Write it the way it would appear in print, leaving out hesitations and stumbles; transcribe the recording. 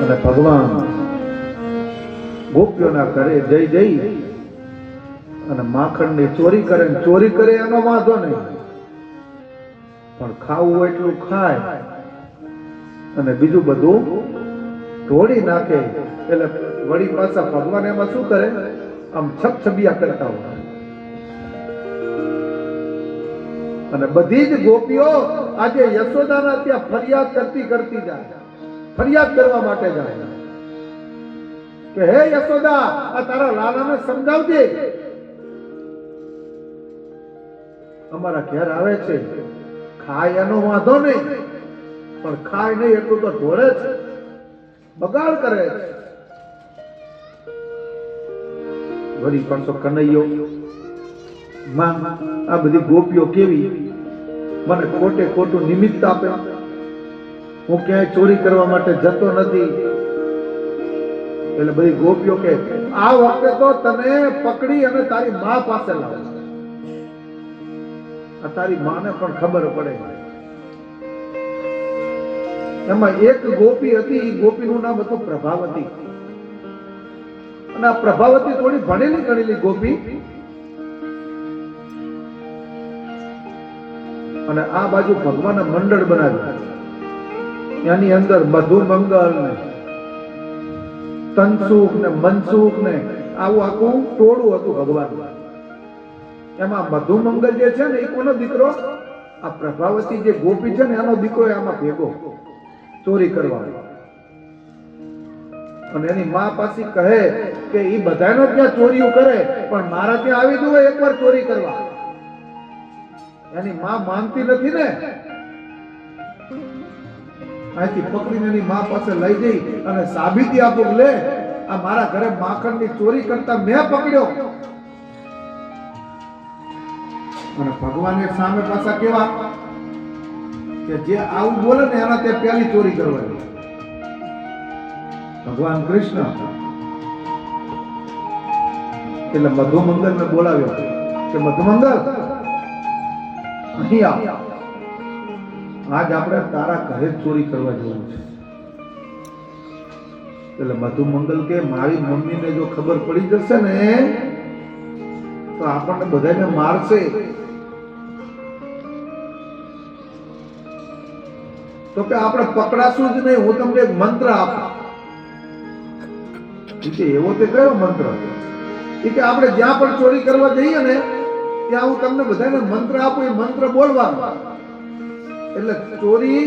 અને ભગવાન ગોપીઓના ઘરે જઈ અને માખણની ચોરી કરે એનો વાંધો નહીં, પણ ખાવું એટલું ખાય અને બીજું બધું ઢોળી નાખે. એટલે વળી પાછા ભગવાન એમાં શું કરે, આમ છબછબિયા કરતા હોય. અને બધી જ ગોપીઓ આજે યશોદાના ત્યાં ફરિયાદ કરતી જાય, ફરિયાદ કરવા માટે જાય કે હે યશોદા, આ તારા લાલાને સમજાવજે, અમારા ઘેર આવે છે, ખાય એનો વાંધો નહીં, પણ ખાય નહીં એટલું તો ઢોળે છે, બગાડ કરે છે. વળી પાછો કનૈયો, માં આ બધી ગોપીઓ કેવી મને ખોટે ખોટું નિમિત્ત આપે, હું ક્યાંય ચોરી કરવા માટે જતો નથી. એટલે બધી ગોપીઓ કે આ વખતે તો તને પકડી અને તારી મા પાસે લાવ, આ તારી માને પણ ખબર પડે. એમાં એક ગોપી હતી, એ ગોપીનું નામ હતું પ્રભાવતી. અને આ પ્રભાવતી થોડી ભણેલી ગણેલી ગોપી. અને આ બાજુ ભગવાને મંડળ બનાવ્યું, એની અંદર મધુ મંગલ ને તનસુખ ને મનસુખ ને આવું આખું ટોળું હતું ભગવાન. એમાં મધુ મંગલ જે છે ને એ કોનો દીકરો, આ પ્રભાવતી જે ગોપી છે ને એનો દીકરો આમાં ભેગો ચોરી કરવા. અને એની મા પાસે કહે કે એ બધાનો ત્યાં ચોરીઓ કરે, પણ મારા ત્યાં આવી જુએ એકવાર ચોરી કરવા. એની માં માનતી નથી ને, અહીંથી પકડીને એની માં પાસે લઈ જઈ અને સાબિતી આપો, લે આ મારા ઘરે માખણની ચોરી કરતા મેં પકડ્યો. અને ભગવાન સામે પાછા કેવા કે જે આવું બોલે ને એના તે પહેલી ચોરી કરવાની. ભગવાન કૃષ્ણ એટલે મધુ મંગલ ને બોલાવ્યો કે મધુ મંગલ અહીંયા આજ આપણે તારા ઘરે ચોરી કરવા જવું છે. એટલે મધુ મંગલ કે મારી મમ્મીને જો ખબર પડી જશે ને તો આપણને બધાને મારશે. તો કે આપણે પકડાશું જ નહીં, હું તમને એક મંત્ર આપું. એવો તે કયો મંત્ર? એ કે આપણે જ્યાં પણ ચોરી કરવા જઈએ ને ત્યાં હું તમને બધાને મંત્ર આપું, એ મંત્ર બોલવાનો એટલે ચોરી